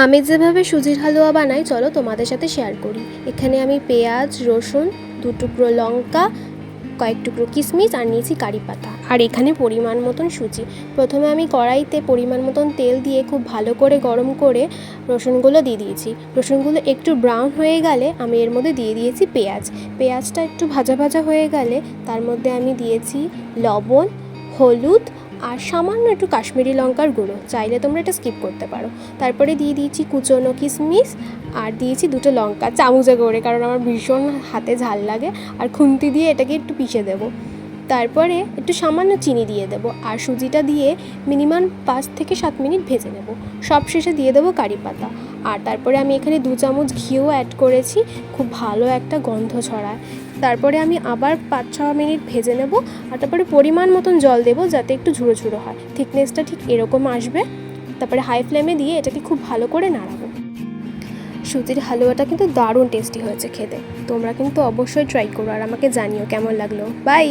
আমি যেভাবে সুজির হালুয়া বানাই চলো তোমাদের সাথে শেয়ার করি। এখানে আমি পেঁয়াজ, রসুন, 2 টুকরো লঙ্কা, কয়েক টুকরো কিশমিশ আর নিয়েছি কারি পাতা, আর এখানে পরিমাণ মতন সুজি। প্রথমে আমি কড়াইতে পরিমাণ মতন তেল দিয়ে খুব ভালো করে গরম করে রসুনগুলো দিয়ে দিয়েছি। রসুনগুলো একটু ব্রাউন হয়ে গেলে আমি এর মধ্যে দিয়ে দিয়েছি পেঁয়াজটা একটু ভাজা ভাজা হয়ে গেলে তার মধ্যে আমি দিয়েছি লবণ, হলুদ আর সামান্য একটু কাশ্মীরি লঙ্কার গুঁড়ো, চাইলে তোমরা এটা স্কিপ করতে পারো। তারপরে দিয়ে দিয়েছি কুচনো কিশমিশ আর দিয়েছি 2টো লঙ্কা চামচে করে, কারণ আমার ভীষণ হাতে ঝাল লাগে, আর খুন্তি দিয়ে এটাকে একটু পিষে দেবো। তারপরে একটু সামান্য চিনি দিয়ে দেবো আর সুজিটা দিয়ে মিনিমাম 5 থেকে 7 মিনিট ভেজে নেব। সবশেষে দিয়ে দেবো কারি পাতা, আর তারপরে আমি এখানে 2 চামচ ঘিও অ্যাড করেছি, খুব ভালো একটা গন্ধ ছড়ায়। তারপরে আমি আবার 5-6 মিনিট ভেজে নেব, আর তারপরে পরিমাণ মতন জল দেবো যাতে একটু ঝুড়ো ঝুড়ো হয়, থিকনেসটা ঠিক এরকম আসবে। তারপরে হাই ফ্লেমে দিয়ে এটাকে খুব ভালো করে নাড়াবো। সুজির হালুয়াটা কিন্তু দারুণ টেস্টি হয়েছে খেতে, তোমরা কিন্তু অবশ্যই ট্রাই করো আর আমাকে জানিও কেমন লাগলো। বাই।